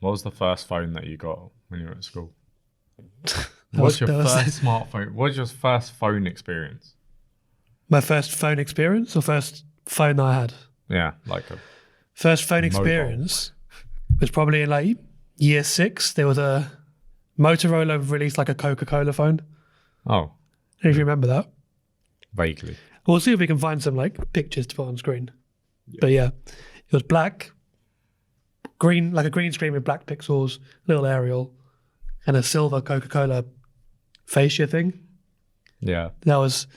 What was the first phone that you got when you were at school? What's What's your first smartphone? What's your first phone experience? My first phone experience or first phone that I had? Yeah, like a First phone mobile. experience was probably in like year 6. There was a Motorola released like a Coca-Cola phone. I Oh, don't know if you remember that. vaguely. We'll see if we can find some like pictures to put on screen. But yeah, it was black, green, like a green screen with black pixels, little aerial, and a silver Coca-Cola fascia thing. Yeah. That was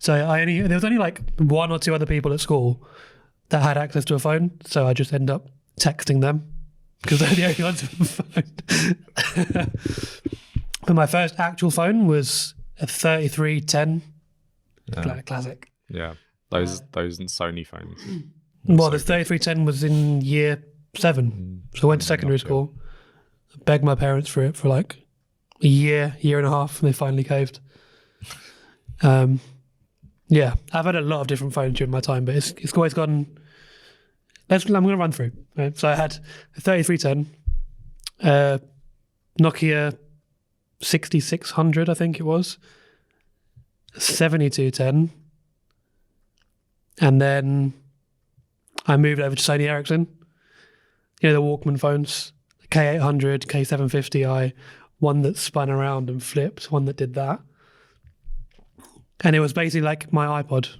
there was only like 1 or 2 other people at school that had access to a phone, so I just end up texting them because they're the only ones with a phone. But my first actual phone was a 3310, classic. Yeah. Those Sony phones. Well, the 3310 was in year 7, so I went to secondary school. Begged my parents for it for like a year and a half, and they finally caved. Yeah, I've had a lot of different phones during my time, but it's always gone. I'm going to run through. Right? So I had a 3310, Nokia 6600, I think it was, 7210, and then I moved over to Sony Ericsson. You know, the Walkman phones, K800, K750i, one that spun around and flipped, one that did that. And it was basically like my iPod.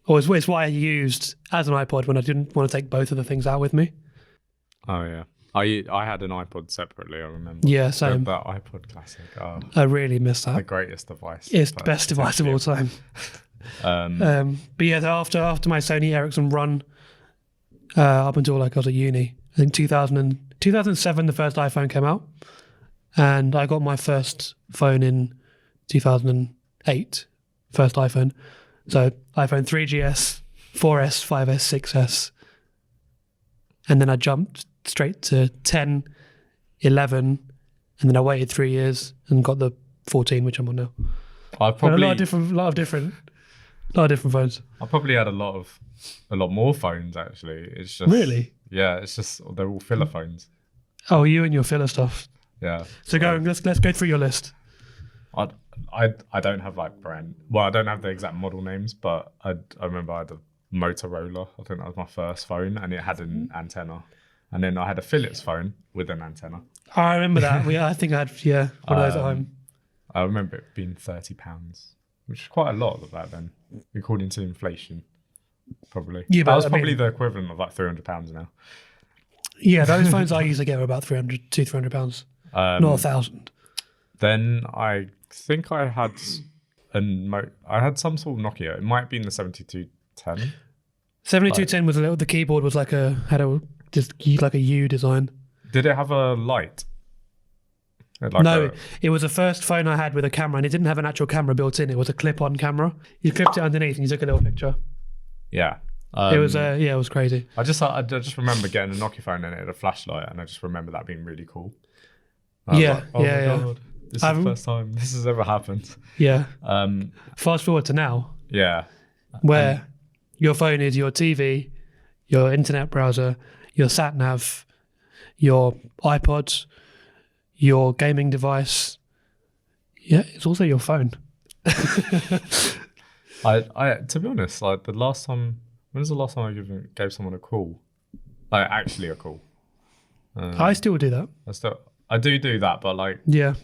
Or it's what I used as an iPod when I didn't want to take both of the things out with me. Oh yeah. I had an iPod separately, I remember. Yeah, same. That iPod Classic. Oh, I really miss the that. greatest device. It's the best device of all time. But yeah, after my Sony Ericsson run, up until like I was at uni, I think 2007 the first iPhone came out, and I got my first phone in 2008, first iPhone. So iPhone 3GS, 4S, 5S, 6S, and then I jumped straight to 10, 11, and then I waited 3 years and got the 14, which I'm on now. I probably a lot of different phones. I probably had a lot more phones actually. It's just Really? Yeah, it's just they're all filler phones. Oh, you and your filler stuff. Yeah. So let's go through your list. I don't have like brand. Well, I don't have the exact model names, but I remember I had a Motorola. I think that was my first phone, and it had an antenna. And then I had a Philips phone with an antenna. I remember that. I think I had one of those at home. I remember it being £30, which is quite a lot back then, according to inflation. Probably. Yeah, but that was probably the equivalent of like £300 now. Yeah, those phones I usually get are about £300, not 1,000. Then I think I had I had some sort of Nokia. It might have been the 7210. 7210 was the keyboard was had a U design. Did it have a light? It was the first phone I had with a camera, and it didn't have an actual camera built in. It was a clip-on camera. You clipped it underneath and you took a little picture. Yeah. It was crazy. I just remember getting a Nokia phone and it had a flashlight, and I just remember that being really cool. Yeah, my God, this is the first time this has ever happened. Yeah. Fast forward to now. Yeah. Where your phone is your TV, your internet browser, your sat nav, your iPod, your gaming device. Yeah, it's also your phone. I to be honest, like when was the last time I gave someone a call? Like actually a call. I still do that. I do that, but like yeah.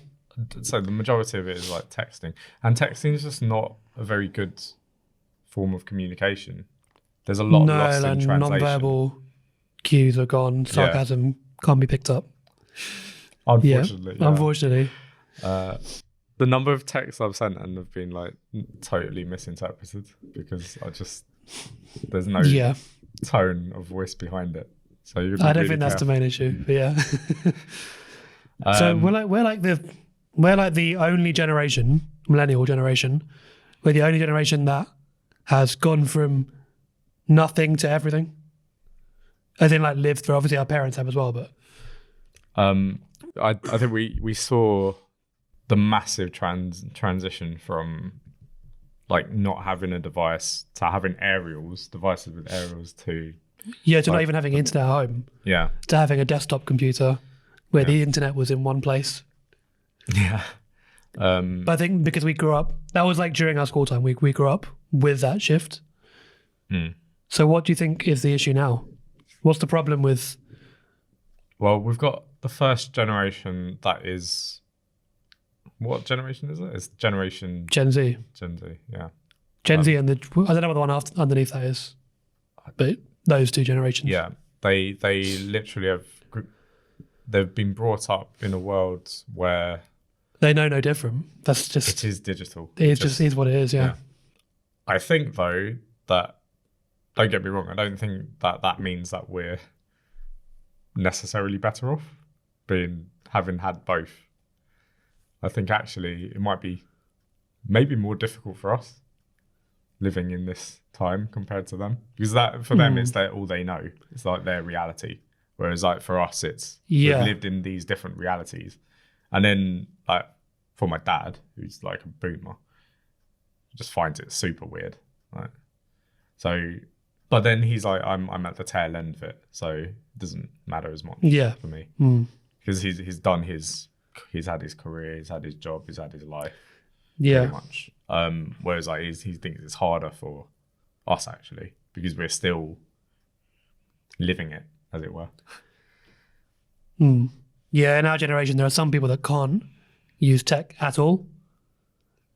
So the majority of it is like texting, and texting is just not a very good form of communication. There's a lot lost in translation. Non-verbal cues are gone. Sarcasm can't be picked up. Unfortunately. Yeah. Unfortunately. The number of texts I've sent and have been like totally misinterpreted because there's no tone of voice behind it. So I don't think that's the main issue, but yeah. So we're like the only generation, millennial generation, we're the only generation that has gone from nothing to everything. As in like lived through, obviously our parents have as well, but I think we saw the massive transition from like not having a device to having devices with aerials to Yeah, to not even having internet at home, Yeah. to having a desktop computer where the internet was in one place. Yeah. But I think because we grew up, that was like during our school time, we grew up with that shift. So what do you think is the issue now? What's the problem with... Well, we've got the first generation that is... What generation is it? It's generation... Gen Z. Gen Z, yeah. Gen Z and the... I don't know what the one underneath that is. But those two generations. Yeah. They literally have... They've been brought up in a world where... They know no different. That's just... It is digital. It just is what it is, yeah. I think, though, that... Don't get me wrong, I don't think that means that we're necessarily better off having had both. I think actually it might be maybe more difficult for us living in this time compared to them, because that for them it's all they know. It's like their reality, whereas like for us it's we've lived in these different realities. And then like for my dad, who's like a boomer, just finds it super weird, right? So but then he's like, I'm at the tail end of it, so it doesn't matter as much for me, because he's done he's had his career, he's had his job, he's had his life, pretty much. Whereas like he thinks it's harder for us actually, because we're still living it, as it were. Yeah, in our generation, there are some people that can't use tech at all.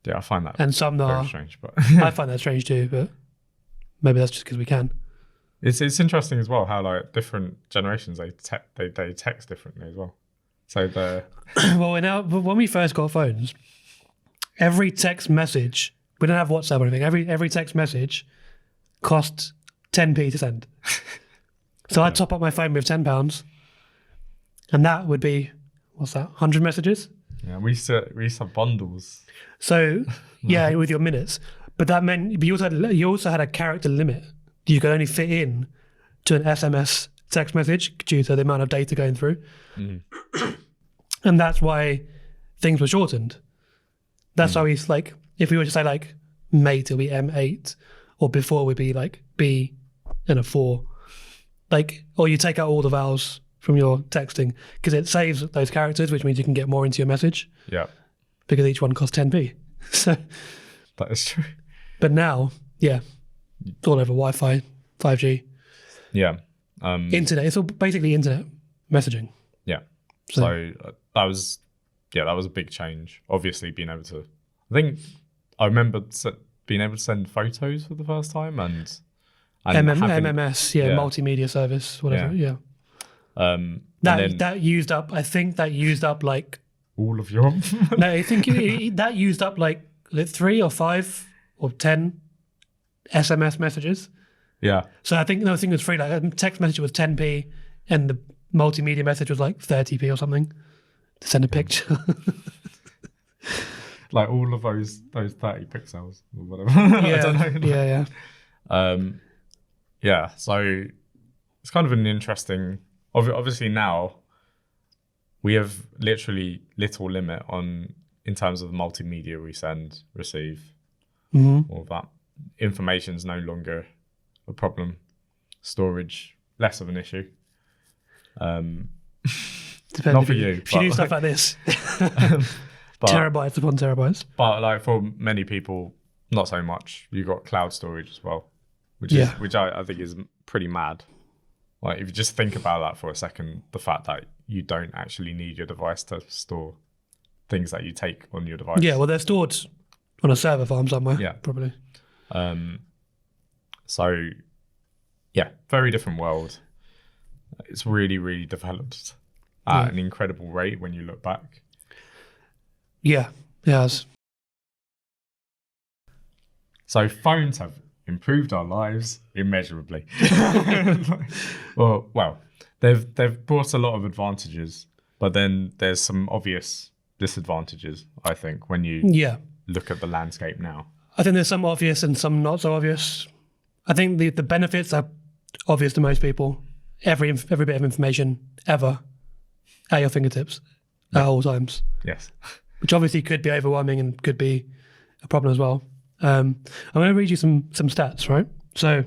Yeah, I find that and some that very are strange, but I find that strange too, but maybe that's just because we can. It's interesting as well how like different generations they text differently as well. So when we first got phones, every text message, we don't have WhatsApp or anything. Every text message cost 10p to send. So I'd top up my phone with £10, and that would be, what's that? 100 messages. Yeah, we used to have bundles. So yeah, with your minutes. But that meant you also had a character limit. You could only fit in to an SMS text message due to the amount of data going through. And that's why things were shortened. That's why it's like, if we were to say like mate, it'll be M8, or before would be like B and a 4. Like, or you take out all the vowels from your texting because it saves those characters, which means you can get more into your message. Yeah. Because each one costs 10p. So that is true. But now, yeah, it's all over Wi-Fi, 5G. Yeah. Internet. It's all basically internet messaging. Yeah. So that was a big change. Obviously, being able to, I remember being able to send photos for the first time and MMS, multimedia service, whatever. Yeah. That used up. I think that used up like all of your. No, I think that used up like 3 or 5 or 10 SMS messages. Yeah. So I think it was free. Like a text message was 10p, and the multimedia message was like 30p or something to send a picture. Like all of those 30 pixels or whatever. Yeah. I don't know. Yeah. Yeah. So it's kind of an interesting. Obviously now we have literally little limit in terms of the multimedia we send, receive. All of that information is no longer a problem. Storage, less of an issue. Not for you. If you do stuff like this, terabytes upon terabytes. But like for many people, not so much. You got cloud storage as well, which I think is pretty mad. Like if you just think about that for a second, the fact that you don't actually need your device to store things that you take on your device. Yeah, well, they're stored on a server farm somewhere. Yeah, probably. So, yeah, very different world. It's really, really developed at an incredible rate when you look back. Yeah, it has. So phones have improved our lives immeasurably. Well, they've brought a lot of advantages, but then there's some obvious disadvantages, I think, when you look at the landscape now. I think there's some obvious and some not so obvious. I think the benefits are obvious to most people. Every bit of information ever at your fingertips at all times. Yes. Which obviously could be overwhelming and could be a problem as well. I'm going to read you some stats, right? So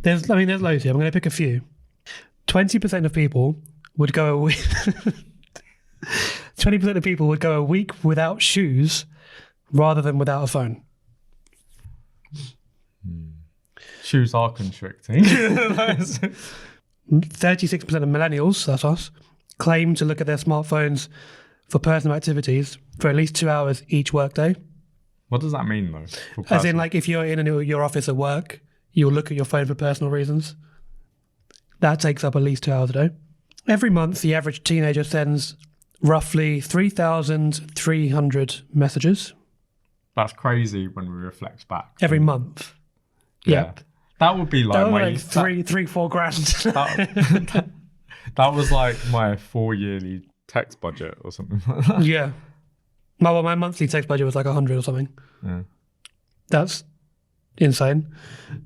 There's loads here. I'm going to pick a few. 20% of people would go a week. 20% of people would go a week without shoes rather than without a phone. Shoes are constricting. 36% of millennials, that's us, claim to look at their smartphones for personal activities for at least 2 hours each workday. What does that mean, though? As in, like, if you're in your office at work, you'll look at your phone for personal reasons. That takes up at least 2 hours a day. Every month, the average teenager sends roughly 3,300 messages. That's crazy when we reflect back. Every month. Yeah. That would be like my... Like 4 grand. That was like my 4-yearly text budget or something like that. Yeah. My monthly text budget was like 100 or something. Yeah. That's insane.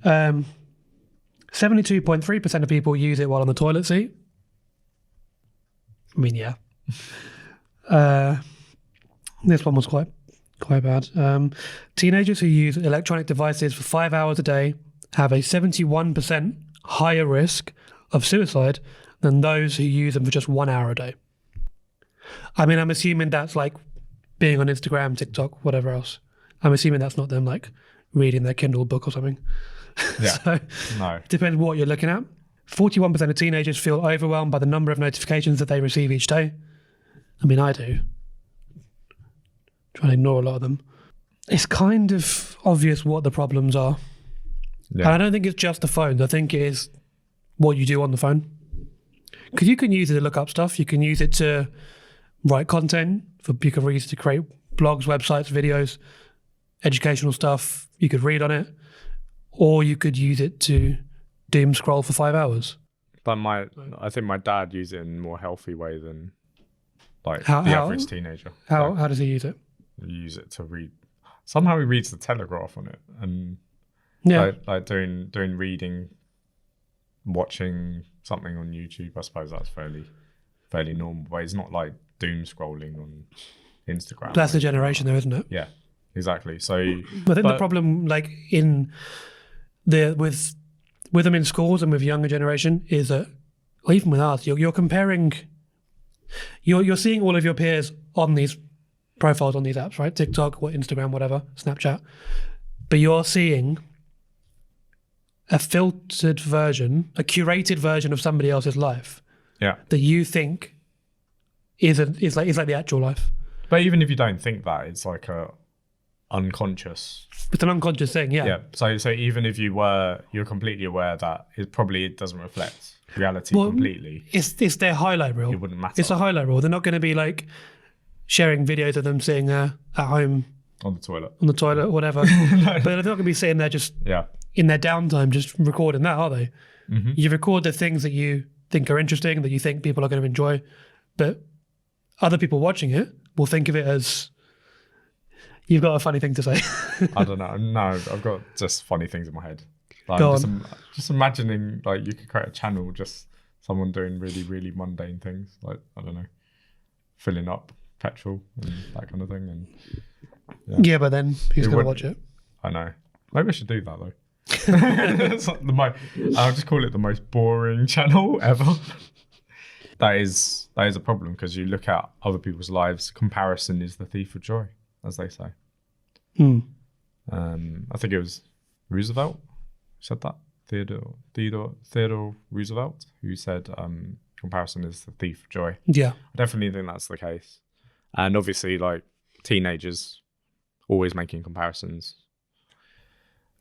72.3% of people use it while on the toilet seat. I mean, yeah. This one was quite bad. Teenagers who use electronic devices for 5 hours a day have a 71% higher risk of suicide than those who use them for just 1 hour a day. I mean, I'm assuming that's like being on Instagram, TikTok, whatever else. I'm assuming that's not them like reading their Kindle book or something. Yeah. So, no. Depends what you're looking at. 41% of teenagers feel overwhelmed by the number of notifications that they receive each day. I mean, I do. Trying to ignore a lot of them. It's kind of obvious what the problems are. Yeah. And I don't think it's just the phone. I think it is what you do on the phone. Because you can use it to look up stuff. You can use it to write content. You can use it to create blogs, websites, videos, educational stuff. You could read on it. Or you could use it to doom scroll for 5 hours. But I think my dad used it in a more healthy way than like the average teenager. How does he use it? He use it to read. Somehow he reads the Telegraph on it, and Yeah. like doing reading, watching something on YouTube. I suppose that's fairly normal, but it's not like doom scrolling on Instagram. That's the generation, though, isn't it? Yeah, exactly. So I think the problem, like with them in schools and with younger generation, is that, or even with us, you're comparing. You're seeing all of your peers on these profiles on these apps, right? TikTok, Instagram, whatever, Snapchat, but you're seeing a filtered version, a curated version of somebody else's life. Yeah. That you think is like the actual life. But even if you don't think that, it's like a unconscious. It's an unconscious thing, yeah. Yeah. So even if you're completely aware that it doesn't reflect reality completely. It's their highlight reel. It wouldn't matter. It's a highlight reel. They're not going to be like sharing videos of them sitting at home on the toilet or whatever. But they're not going to be sitting there just in their downtime just recording that, are they? Mm-hmm. You record the things that you think are interesting, that you think people are going to enjoy, but other people watching it will think of it as you've got a funny thing to say. I don't know. No, I've got just funny things in my head. Like, Go just imagining like you could create a channel, just someone doing really, really mundane things, like, I don't know, filling up petrol and that kind of thing. And yeah, but then who's going to watch it? I know. Maybe I should do that though. It's like I'll just call it the most boring channel ever. That is a problem, because you look at other people's lives. Comparison is the thief of joy, as they say. I think it was Roosevelt who said that. Theodore Roosevelt, who said comparison is the thief of joy. Yeah, I definitely think that's the case. And obviously, like, teenagers always making comparisons.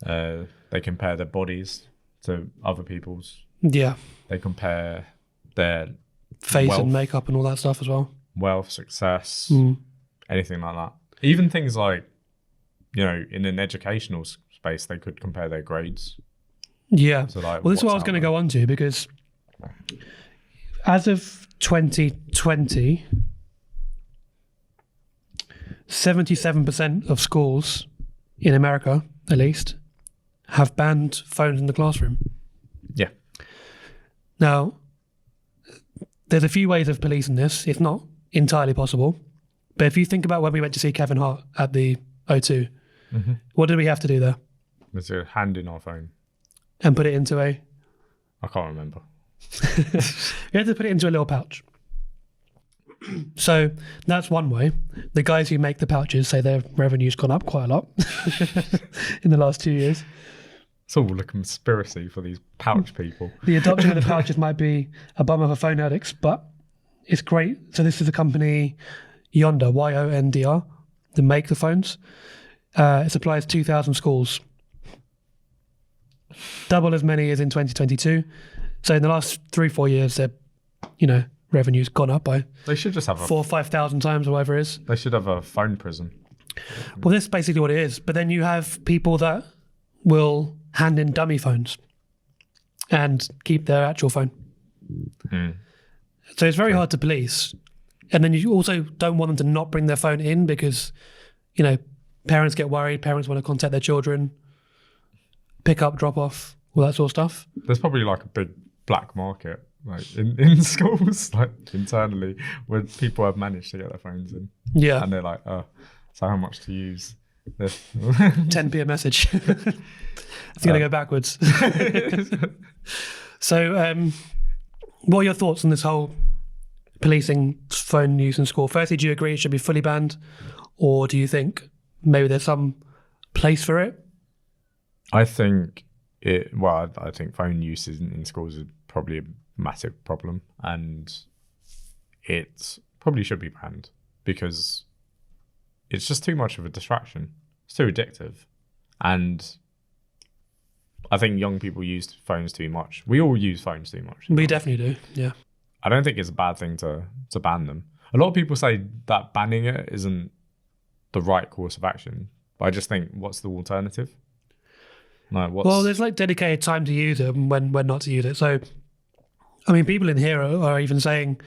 They compare their bodies to other people's. Yeah. They compare their face wealth, and makeup and all that stuff as well. Wealth, success, anything like that. Even things like, in an educational space, they could compare their grades. Yeah. So, like, well, this is what I was going to go on to, because as of 2020, 77% of schools in America, at least, have banned phones in the classroom. Yeah. Now, there's a few ways of policing this. It's not entirely possible. But if you think about when we went to see Kevin Hart at the O2, what did we have to do there? There's a hand in our phone. and put it into a... I can't remember. You had to put it into a little pouch. So that's one way. The guys who make the pouches say their revenue's gone up quite a lot in the last 2 years. It's all a conspiracy for these pouch people. The adoption of the pouches might be a bummer for phone addicts, but it's great. So this is a company, Yondr, Yondr, that make the phones. It supplies 2,000 schools. Double as many as in 2022. So in the last 3-4 years, their, revenue's gone up by They should just have 4,000 or 5,000 times or whatever it is. They should have a phone prison. Well, that's basically what it is. But then you have people that will hand in dummy phones and keep their actual phone. So it's very hard to police. And then you also don't want them to not bring their phone in because, parents get worried, parents want to contact their children, pick up, drop off, all that sort of stuff. There's probably like a big black market like in schools, like internally, where people have managed to get their phones in. Yeah. And they're like, so how much to use this? 10p a message. It's going to go backwards. So what are your thoughts on this whole policing phone use in school? Firstly, do you agree it should be fully banned? Or do you think maybe there's some place for it? I think I think phone use in schools is probably a massive problem, and it probably should be banned because it's just too much of a distraction. It's too addictive. And I think young people use phones too much. We all use phones too much. We definitely do, yeah. I don't think it's a bad thing to ban them. A lot of people say that banning it isn't the right course of action, but I just think, what's the alternative? Well, there's like dedicated time to use it and when not to use it. So, I mean, people in here are even saying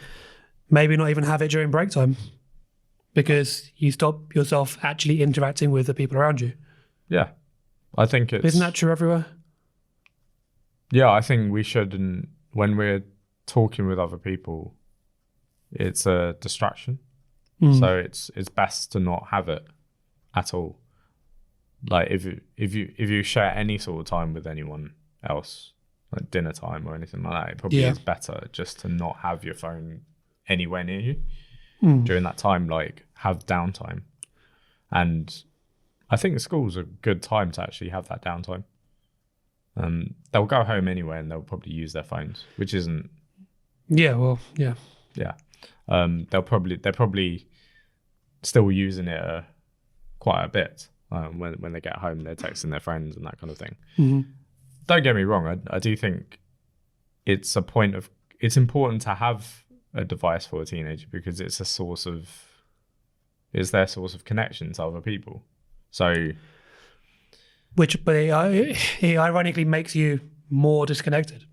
maybe not even have it during break time because you stop yourself actually interacting with the people around you. Yeah, I think it's... Isn't that true everywhere? Yeah, I think we shouldn't, when we're talking with other people, it's a distraction. So it's best to not have it at all. Like if you share any sort of time with anyone else, like dinner time or anything like that, it probably is better just to not have your phone anywhere near you during that time. Like, have downtime. And I think school's a good time to actually have that downtime. They'll go home anyway and they'll probably use their phones, which isn't... Yeah, well, yeah. Yeah. They're probably still using it quite a bit. When they get home, they're texting their friends and that kind of thing. Don't get me wrong. I do think it's important to have a device for a teenager because it's their source of connection to other people. So, but it ironically makes you more disconnected.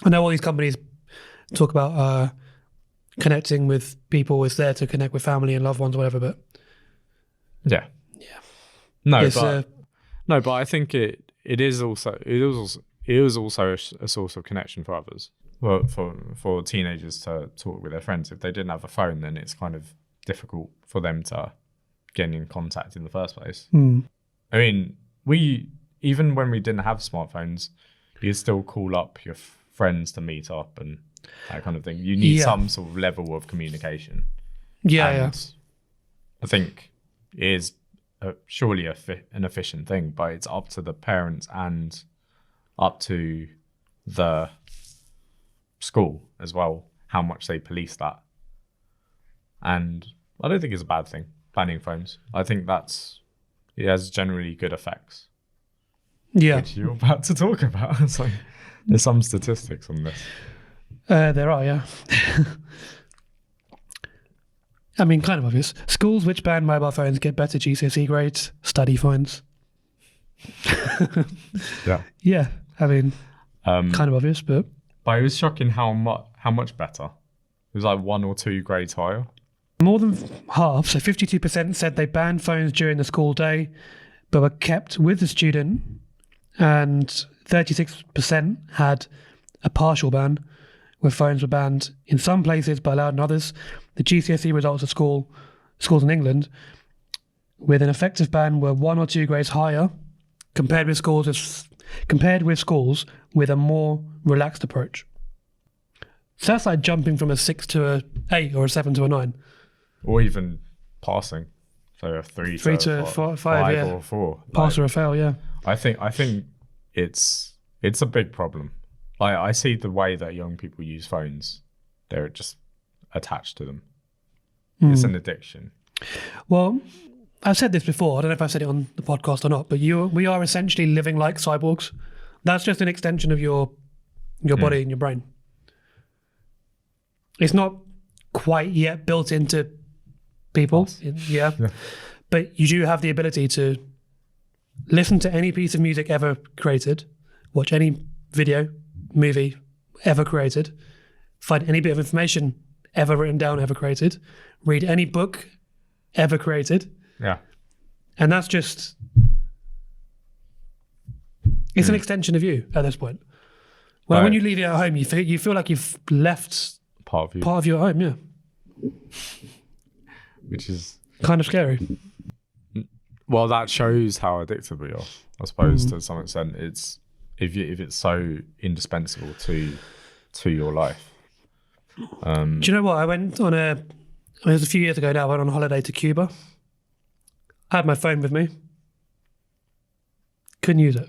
I know all these companies talk about connecting with people is there to connect with family and loved ones or whatever, but yeah. No, but I think it is also a source of connection for others. Well, for teenagers to talk with their friends. If they didn't have a phone, then it's kind of difficult for them to get in contact in the first place. I mean, even when we didn't have smartphones, you'd still call up your friends to meet up and that kind of thing. You need some sort of level of communication. Yeah. I think it is surely an efficient thing, but it's up to the parents and up to the school as well how much they police that. And I don't think it's a bad thing, banning phones. I think it has generally good effects. Yeah. Which you're about to talk about. So there's some statistics on this. There are, yeah. I mean, kind of obvious. Schools which ban mobile phones get better GCSE grades, study fines. Yeah. Yeah, I mean, kind of obvious, but it was shocking how much better. It was like 1 or 2 grades higher. More than half, so 52% said they banned phones during the school day, but were kept with the student, and 36% had a partial ban, where phones were banned in some places but allowed in others. The GCSE results of schools in England with an effective ban were 1 or 2 grades higher compared with schools with compared with schools with a more relaxed approach. So that's like jumping from a 6 to a 8 or a 7 to a 9. Or even passing. So a 3 to a 5, yeah. or a 4. Pass or a fail, yeah. I think it's a big problem. Like, I see the way that young people use phones. They're just attached to them. It's an addiction. Well, I've said this before. I don't know if I've said it on the podcast or not, but we are essentially living like cyborgs. That's just an extension of your body and your brain. It's not quite yet built into people. Yeah. But you do have the ability to listen to any piece of music ever created, watch any video, movie ever created, find any bit of information ever written down, ever created, read any book ever created. Yeah. And that's just, it's an extension of you at this point. Well, when you leave it at home, you feel like you've left part of your home, yeah. Which is kind of scary. Well, that shows how addicted we are, I suppose, to some extent. It's if it's so indispensable to your life. Do you know what? It was a few years ago now, I went on holiday to Cuba. I had my phone with me. Couldn't use it.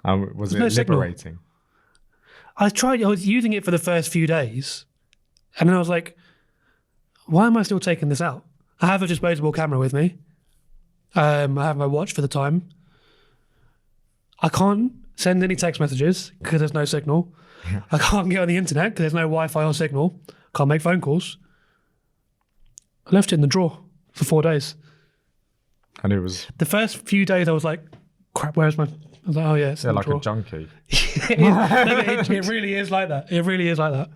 Was it liberating? I was using it for the first few days, and then I was like, why am I still taking this out? I have a disposable camera with me. I have my watch for the time. I can't send any text messages because there's no signal. I can't get on the internet because there's no Wi-Fi or signal. Can't make phone calls. I left it in the drawer for 4 days. And it was... The first few days I was like, crap, where's my... I was like, oh yeah, it's in the like drawer. A junkie. it really is like that. It really is like that.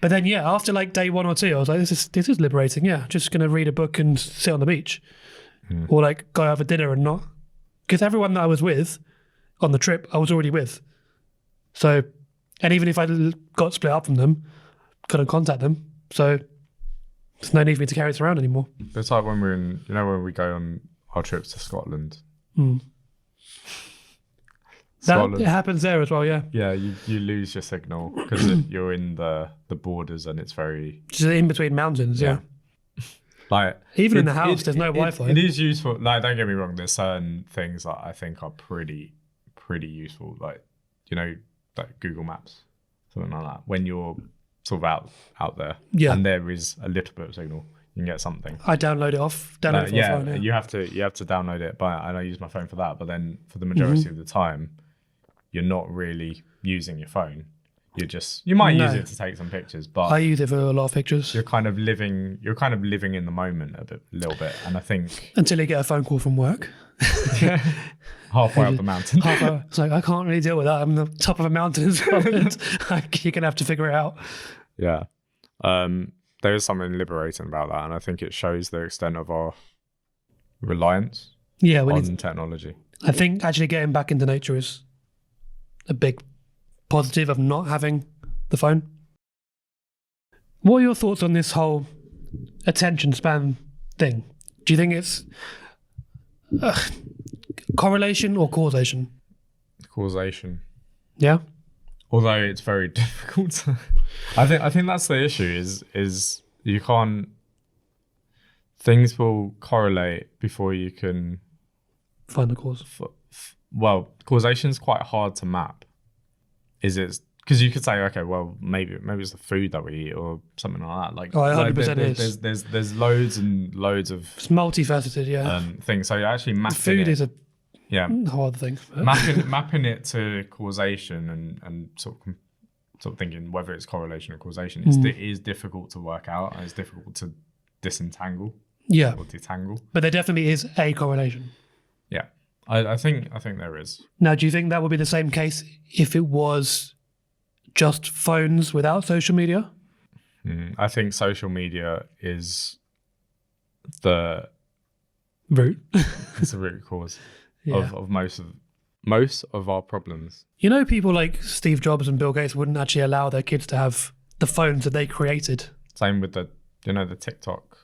But then, yeah, after like day 1 or 2, I was like, this is liberating. Yeah, just going to read a book and sit on the beach. Or like go out for dinner and not... Because everyone that I was with on the trip, I was already with. So, and even if I got split up from them, couldn't contact them. So there's no need for me to carry it around anymore. It's like when we're in, when we go on our trips to Scotland. It happens there as well, yeah. Yeah, you lose your signal because you're in the borders and it's very... Just in between mountains, yeah. Like even in the house, there's no Wi-Fi. It is useful. Like, don't get me wrong. There's certain things that I think are pretty useful. Like, like Google Maps, something like that. When you're sort of out there, and there is a little bit of signal, you can get something. I download it off. Download it yeah, phone, yeah. You have to download it. But I use my phone for that. But then for the majority of the time, you're not really using your phone. You might use it to take some pictures, but I use it for a lot of pictures. You're kind of living in the moment a little bit, and I think until you get a phone call from work, halfway up the mountain. It's like I can't really deal with that. I'm the top of a mountain, you're gonna have to figure it out. Yeah, there is something liberating about that, and I think it shows the extent of our reliance on technology. I think actually getting back into nature is a big positive of not having the phone. What are your thoughts on this whole attention span thing? Do you think it's correlation or causation? Causation. Yeah. Although it's very difficult. I think that's the issue. Is you can't. Things will correlate before you can find the cause. Well, causation is quite hard to map. Is it because you could say, okay, well, maybe it's the food that we eat or something like that. Like, 100% is. There's loads and loads of it's multifaceted, yeah. Things. So actually mapping food is a hard thing. Mapping it to causation and sort of thinking whether it's correlation or causation it is difficult to work out, and it's difficult to disentangle. Yeah. Or detangle. But there definitely is a correlation. Yeah. I think there is. Now, do you think that would be the same case if it was just phones without social media? I think social media is the root. It's the root cause of most of our problems. People like Steve Jobs and Bill Gates wouldn't actually allow their kids to have the phones that they created. Same with the TikTok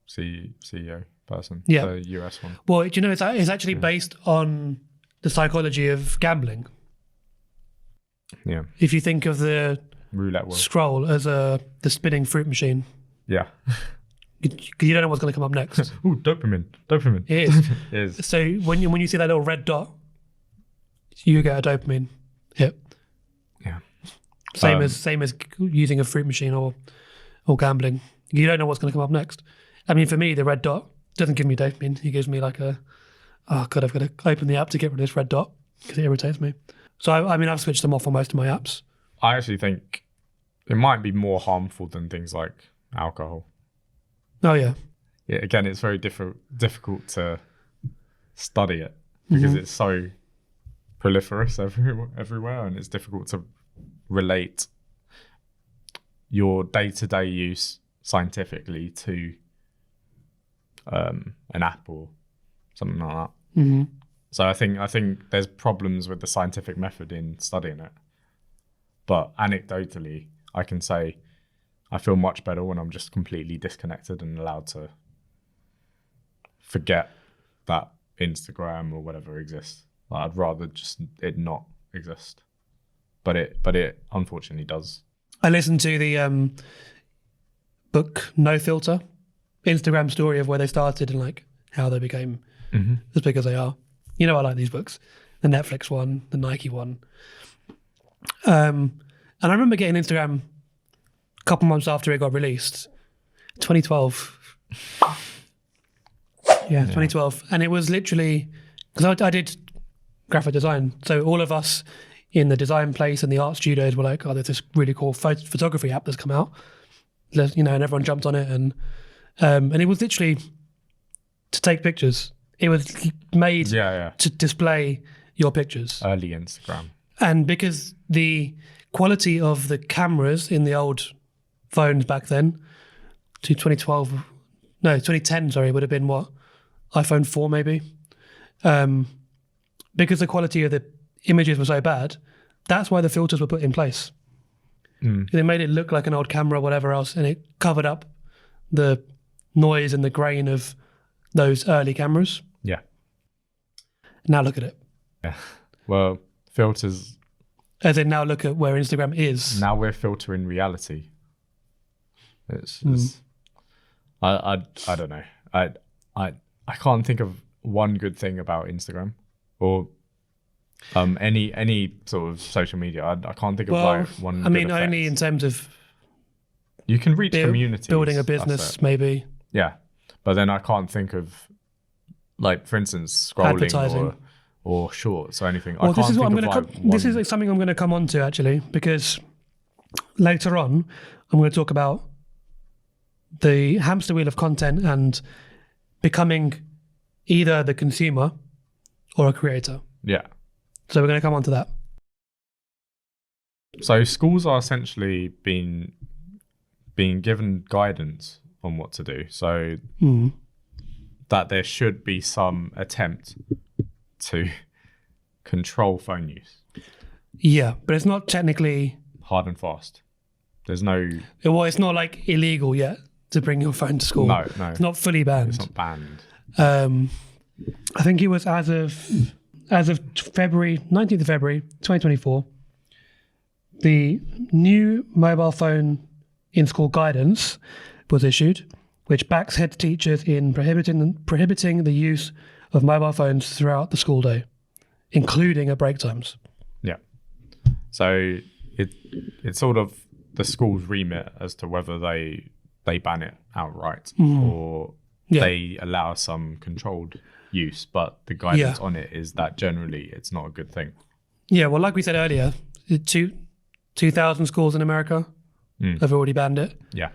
CEO person, the US one. Well, it's actually based on the psychology of gambling. Yeah. If you think of the Roulette wheel. scroll as the spinning fruit machine, Yeah. you don't know what's going to come up next. Ooh, dopamine. It is. It is. So when you see that little red dot, you get a dopamine hit. Yeah. Same as using a fruit machine or gambling. You don't know what's going to come up next. I mean, for me, the red dot doesn't give me dopamine. It gives me like oh god, I've got to open the app to get rid of this red dot because it irritates me. So I've switched them off on most of my apps. I actually think it might be more harmful than things like alcohol. Oh yeah. Yeah. Again, it's very difficult to study it because it's so proliferous everywhere, and it's difficult to relate your day-to-day use scientifically to an app or something like that. Mm-hmm. So I think there's problems with the scientific method in studying it. But anecdotally, I can say I feel much better when I'm just completely disconnected and allowed to forget that Instagram or whatever exists. Like, I'd rather just it not exist. But it unfortunately does. I listened to the book No Filter, Instagram story of where they started and like how they became as big as they are. You know, I like these books. The Netflix one, the Nike one. And I remember getting Instagram a couple months after it got released, 2012. Yeah, 2012. And it was literally, because I did graphic design. So all of us in the design place and the art studios were like, oh, there's this really cool photography app that's come out. You know, and everyone jumped on it. And it was literally to take pictures. It was made to display your pictures. Early Instagram. And because the quality of the cameras in the old phones back then, to 2010, sorry, would have been what? iPhone 4 maybe. Because the quality of the images were so bad, that's why the filters were put in place. They made it look like an old camera or whatever else, and it covered up the noise and the grain of those early cameras. Yeah. Now look at it. Yeah. Well, filters. As in now look at where Instagram is. Now we're filtering reality. It's I don't know. I can't think of one good thing about Instagram or any sort of social media. I can't think of like one. I mean, only in terms of you can reach communities, building a business, maybe. Yeah, but then I can't think of like, for instance, scrolling or shorts or anything. Well, this is what I'm going to. This is like something I'm going to come on to actually, because later on I'm going to talk about the hamster wheel of content and becoming either the consumer or a creator. Yeah. So we're going to come on to that. So schools are essentially being given guidance on what to do. So that there should be some attempt to control phone use. Yeah, but it's not technically hard and fast. There's no. Well, it's not like illegal yet to bring your phone to school. No. It's not fully banned. It's not banned. I think it was as of February 19th of February 2024. The new mobile phone in school guidance was issued, which backs head teachers in prohibiting the use of mobile phones throughout the school day, including at break times. Yeah. So it's sort of the school's remit as to whether they ban it outright or they allow some controlled use, but the guidance on it is that generally it's not a good thing. Yeah, well, like we said earlier, 2,000 schools in America have already banned it. Yeah.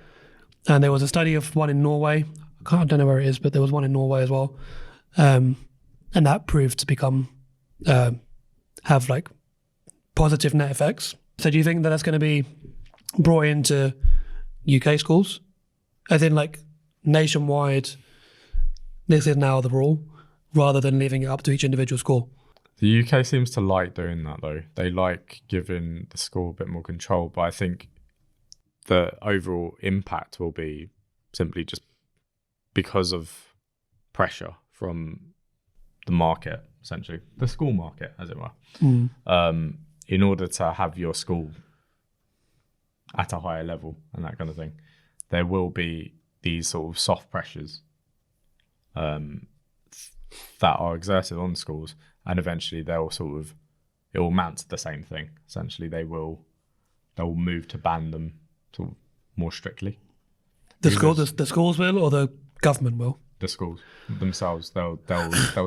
And there was a study of one in Norway. I don't know where it is, but there was one in Norway as well. And that proved to become, have like positive net effects. So do you think that that's going to be brought into UK schools? As in like nationwide, this is now the rule, rather than leaving it up to each individual school? The UK seems to like doing that though. They like giving the school a bit more control, but I think the overall impact will be simply just because of pressure from the market, essentially, the school market, as it were. In order to have your school at a higher level and that kind of thing, there will be these sort of soft pressures that are exerted on schools, and eventually it will amount to the same thing. Essentially, they'll move to ban them sort of more strictly. The schools will, or the government will? The schools themselves, they'll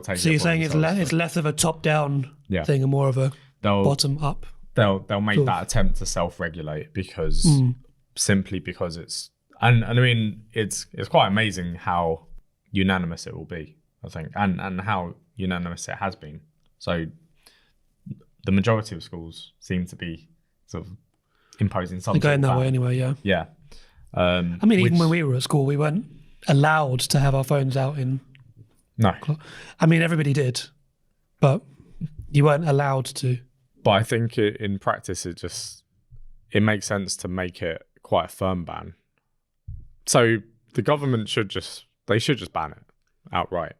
take. So you're saying it's less of a top-down thing and more of a bottom-up. They'll make that attempt to self-regulate because simply because it's and I mean it's quite amazing how unanimous it will be, I think, and how unanimous it has been. So the majority of schools seem to be sort of imposing something. They're going that way anyway, yeah. Yeah. I mean, even when we were at school, we weren't allowed to have our phones out in. No. I mean, everybody did, but you weren't allowed to. But I think in practice, it makes sense to make it quite a firm ban. So the government should just ban it outright,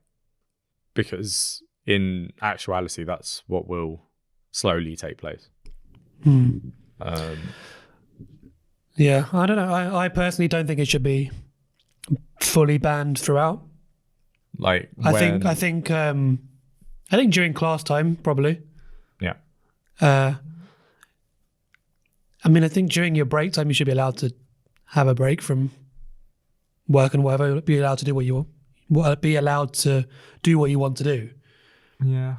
because in actuality, that's what will slowly take place. Yeah, I don't know. I personally don't think it should be fully banned throughout. Like I think during class time probably. Yeah. I mean, I think during your break time you should be allowed to have a break from work and whatever. Be allowed to do what you want. Be allowed to do what you want to do. Yeah.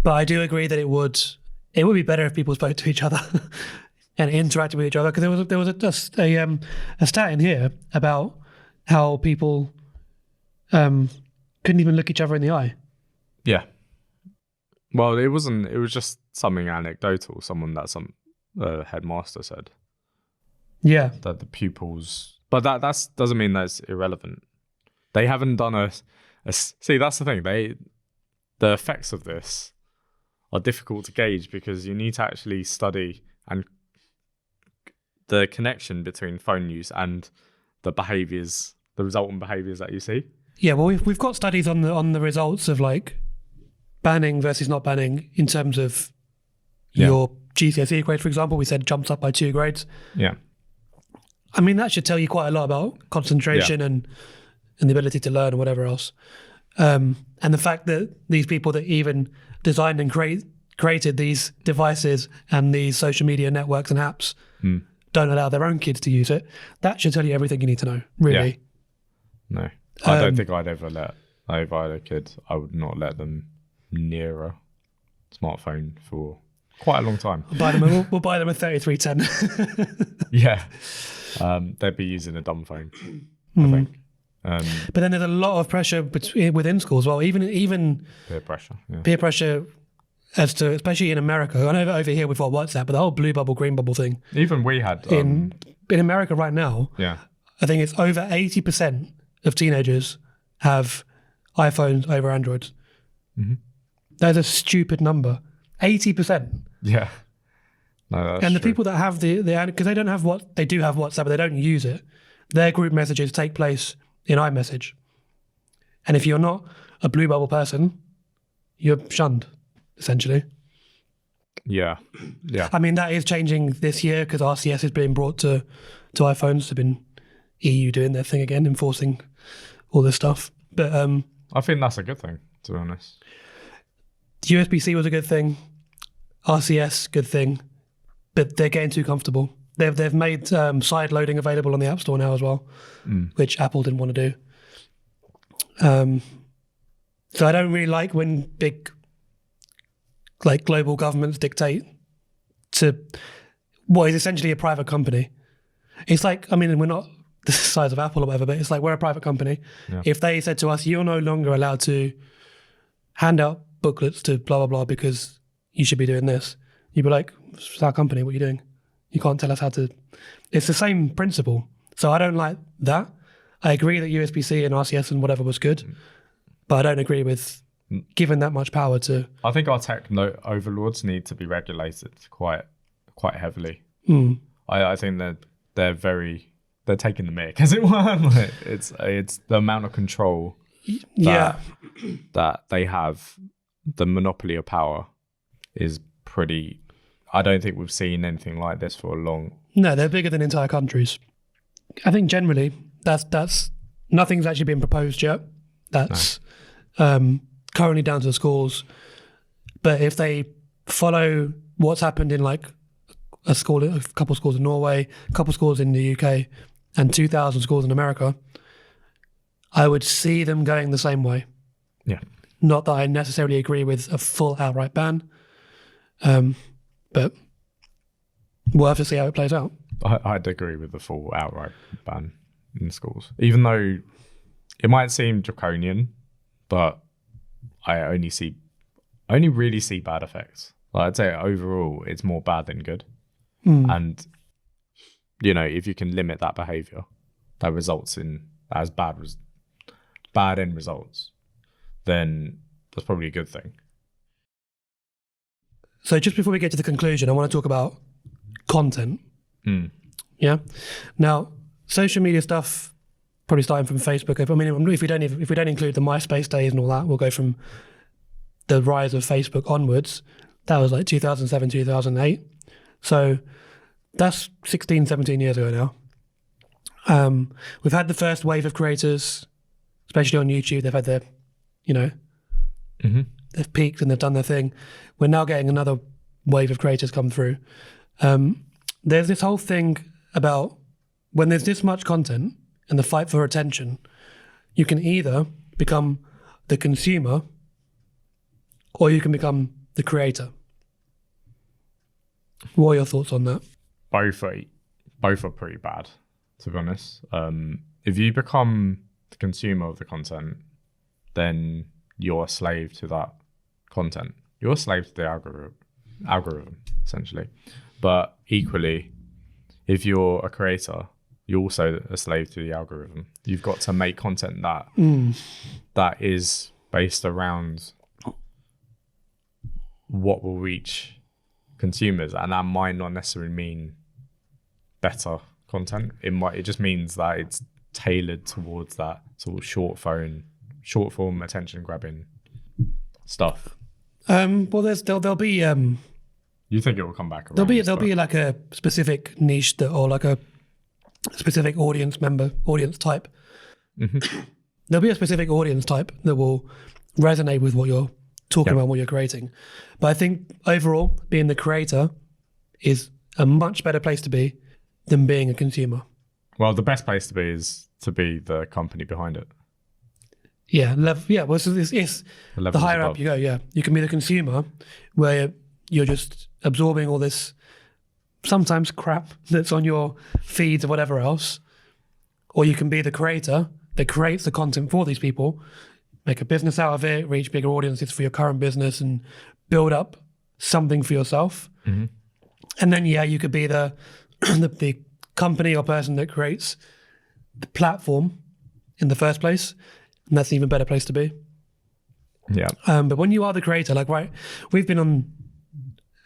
But I do agree that it would be better if people spoke to each other and interacted with each other, because there was a stat in here about how people couldn't even look each other in the eye. Yeah. Well, it was just something anecdotal. Someone that headmaster said. Yeah. That the pupils, but that doesn't mean that's irrelevant. They haven't done see, that's the thing. The effects of this are difficult to gauge because you need to actually study and the connection between phone use and the resultant behaviours that you see. Yeah, well, we've got studies on the results of like banning versus not banning in terms of your GCSE grade, for example. We said jumps up by 2 grades. Yeah. I mean, that should tell you quite a lot about concentration and the ability to learn and whatever else. And the fact that these people that even designed and created these devices and these social media networks and apps don't allow their own kids to use it, that should tell you everything you need to know, really. Yeah. No. I don't think I'd ever if I had a kid, I would not let them near a smartphone for quite a long time. We'll buy them a 3310. Yeah. They'd be using a dumb phone, I think. But then there's a lot of pressure within schools. Well, even peer pressure. Yeah. Peer pressure as to, especially in America. I know over here we've got WhatsApp, but the whole blue bubble, green bubble thing. Even we had in America right now. Yeah. I think it's over 80% of teenagers have iPhones over Androids. Mm-hmm. That's a stupid number. 80%. Yeah. No, that's and the true. people that have because they do have WhatsApp, but they don't use it. Their group messages take place in iMessage. And if you're not a blue bubble person, you're shunned, essentially. Yeah. Yeah. I mean, that is changing this year because RCS is being brought to iPhones. They've been EU doing their thing again, enforcing all this stuff. But I think that's a good thing, to be honest. USB-C was a good thing. RCS, good thing. But they're getting too comfortable. They've made side loading available on the App Store now as well, which Apple didn't want to do. So I don't really like when big, like global governments dictate to what is essentially a private company. It's like, I mean, we're not the size of Apple or whatever, but it's like we're a private company. Yeah. If they said to us, you're no longer allowed to hand out booklets to blah, blah, blah because you should be doing this, you'd be like, it's our company, what are you doing? You can't tell us how to... It's the same principle. So I don't like that. I agree that USB-C and RCS and whatever was good, but I don't agree with giving that much power to... I think our tech overlords need to be regulated quite heavily. I think that they're taking the mick, as it were. It's the amount of control Yeah. That they have the monopoly of power is pretty. I don't think we've seen anything like this for a long. No, they're bigger than entire countries. I think generally that's nothing's actually been proposed yet. That's currently down to the schools. But if they follow what's happened in like a couple schools in Norway, a couple schools in the UK, and 2,000 schools in America, I would see them going the same way. Yeah. Not that I necessarily agree with a full outright ban, but we'll have to see how it plays out. I'd agree with the full outright ban in schools, even though it might seem draconian, but I only really see bad effects. Like I'd say overall, it's more bad than good. And if you can limit that behavior that results in as bad end results, then that's probably a good thing. So just before we get to the conclusion, I want to talk about content. Yeah. Now, social media stuff, probably starting from Facebook. I mean, if we don't include the MySpace days and all that, we'll go from the rise of Facebook onwards. That was like 2007, 2008. So that's 16, 17 years ago now. We've had the first wave of creators, especially on YouTube. They've had their, they've peaked and they've done their thing. We're now getting another wave of creators come through. There's this whole thing about when there's this much content and the fight for attention, you can either become the consumer or you can become the creator. What are your thoughts on that? Both are pretty bad, to be honest. If you become the consumer of the content, then you're a slave to that content. You're a slave to the algorithm, essentially. But equally, if you're a creator, you're also a slave to the algorithm. You've got to make content that is based around what will reach consumers, and that might not necessarily mean better content. It just means that it's tailored towards that sort of short form attention grabbing stuff. Well, there'll be. You think it will come back around? There'll be like a specific niche or like a specific audience type. Mm-hmm. There'll be a specific audience type that will resonate with what you're talking about, what you're creating. But I think overall, being the creator is a much better place to be than being a consumer. Well, the best place to be is to be the company behind it. Yeah, well, so it's the higher up you go. Yeah, you can be the consumer, where you're just absorbing all this sometimes crap that's on your feeds or whatever else, or you can be the creator that creates the content for these people, make a business out of it, reach bigger audiences for your current business, and build up something for yourself. Mm-hmm. And then you could be the company or person that creates the platform in the first place. And that's an even better place to be. Yeah. But when you are the creator, we've been on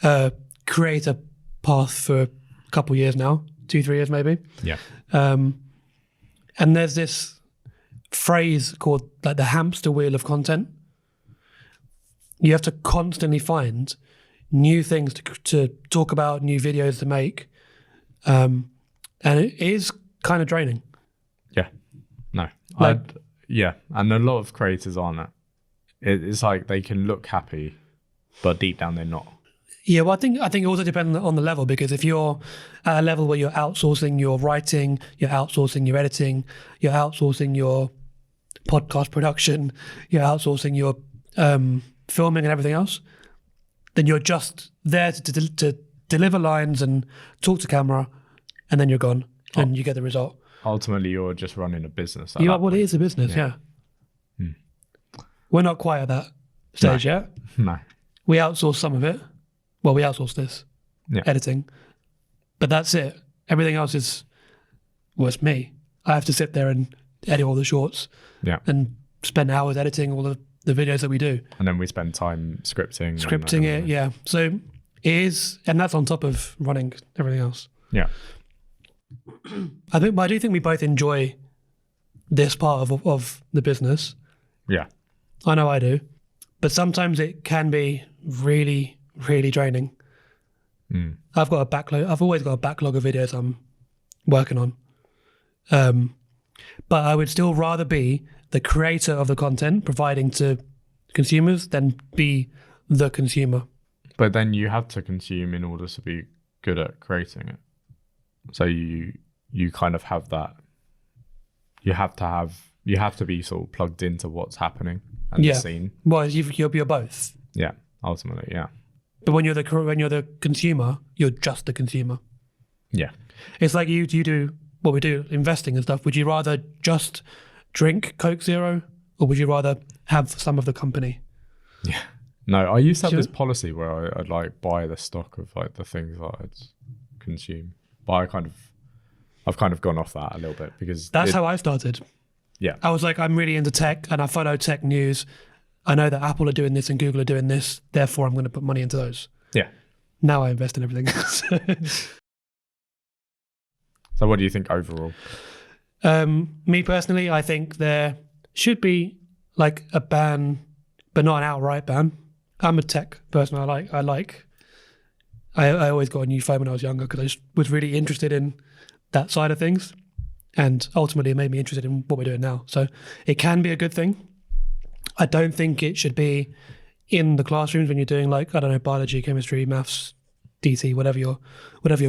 a creator path for a couple of years now, 2-3 years maybe. Yeah. And there's this phrase called the hamster wheel of content. You have to constantly find new things to talk about, new videos to make. And it is kind of draining. Yeah. No. Yeah, and a lot of creators aren't that. It's like they can look happy, but deep down they're not. Yeah, well, I think it also depends on the level, because if you're at a level where you're outsourcing your writing, you're outsourcing your editing, you're outsourcing your podcast production, you're outsourcing your filming and everything else, then you're just there to deliver lines and talk to camera, and then you're gone and you get the result. Ultimately, you're just running a business. Well, it is a business, yeah. We're not quite at that stage yet. No. We outsource some of it. Well, we outsource this, editing. But that's it. Everything else is, it's me. I have to sit there and edit all the shorts and spend hours editing all the videos that we do. And then we spend time scripting. Scripting it. So it is, and that's on top of running everything else. Yeah. I do think we both enjoy this part of the business. Yeah. I know I do. But sometimes it can be really, really draining. I've got a backlog. I've always got a backlog of videos I'm working on. But I would still rather be the creator of the content providing to consumers than be the consumer. But then you have to consume in order to be good at creating it. So you kind of have that. You have to be sort of plugged into what's happening and the scene. Well, you're both. Yeah, ultimately, yeah. But when you're the consumer, you're just the consumer. Yeah. It's like you do what we do, investing and stuff. Would you rather just drink Coke Zero, or would you rather have some of the company? Yeah. No, I used to have this policy where I'd like buy the stock of like the things that I'd consume. But I've kind of gone off that a little bit because that's how I started. Yeah. I was like, I'm really into tech and I follow tech news. I know that Apple are doing this and Google are doing this. Therefore, I'm going to put money into those. Yeah. Now I invest in everything. So what do you think overall? Me personally, I think there should be like a ban, but not an outright ban. I'm a tech person. I always got a new phone when I was younger because I just was really interested in that side of things. And ultimately it made me interested in what we're doing now. So it can be a good thing. I don't think it should be in the classrooms when you're doing like, I don't know, biology, chemistry, maths, DT, whatever you're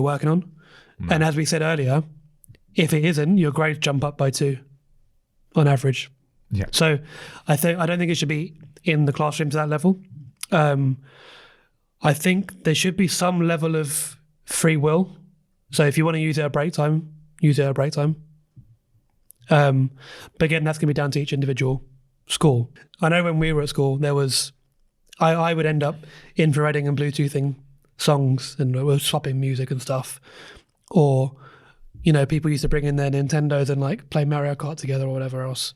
working on. No. And as we said earlier, if it isn't, your grades jump up by 2 on average. Yeah. So I don't think it should be in the classroom to that level. I think there should be some level of free will. So if you want to use it at break time, use it at break time. But again, that's going to be down to each individual school. I know when we were at school, there was, I would end up infrareding and Bluetoothing songs and we're swapping music and stuff. Or, you know, people used to bring in their Nintendos and like play Mario Kart together or whatever else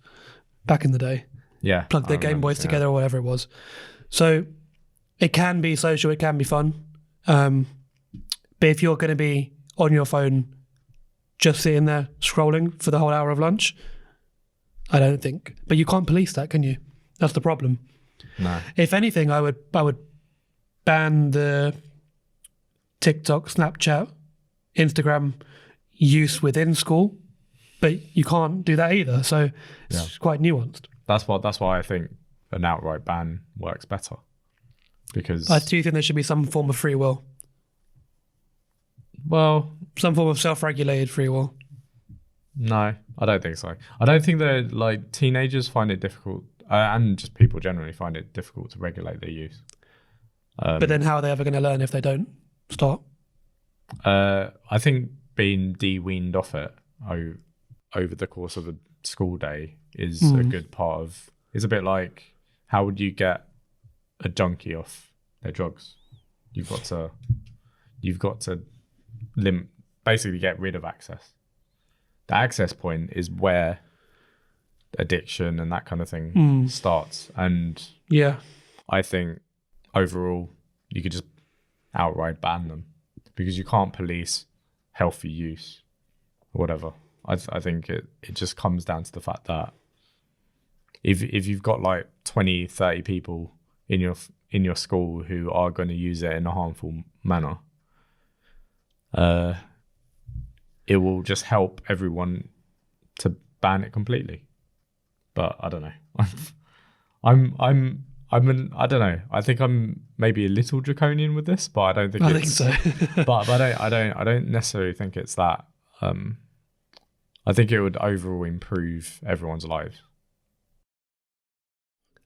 back in the day. Yeah. Plug their Game Boys together or whatever it was. So it can be social, it can be fun. But if you're going to be on your phone just sitting there scrolling for the whole hour of lunch, I don't think. But you can't police that, can you? That's the problem. No. If anything, I would ban the TikTok, Snapchat, Instagram use within school, but you can't do that either. So it's quite nuanced. That's why I think an outright ban works better. Because I do think there should be some form of free will. Well, some form of self-regulated free will. No, I don't think so. I don't think that like teenagers find it difficult, and just people generally find it difficult to regulate their use. But then how are they ever going to learn if they don't start? I think being de-weaned off it over the course of a school day is a good part of. It's a bit like, how would you get a junkie off their drugs? You've got to basically get rid of access. The access point is where addiction and that kind of thing starts. And I think overall you could just outright ban them because you can't police healthy use or whatever. I think it just comes down to the fact that if you've got like 20, 30 people in your school who are going to use it in a harmful manner, it will just help everyone to ban it completely. But I don't know. I don't know. I think I'm maybe a little draconian with this, but I don't think think so. but I don't necessarily think it's that. I think it would overall improve everyone's lives.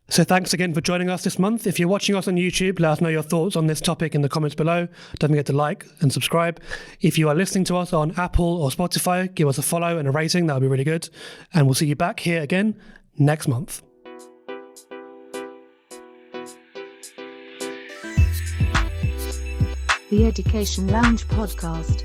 So thanks again for joining us this month. If you're watching us on YouTube, let us know your thoughts on this topic in the comments below. Don't forget to like and subscribe. If you are listening to us on Apple or Spotify, give us a follow and a rating. That would be really good. And we'll see you back here again next month. The Education Lounge Podcast.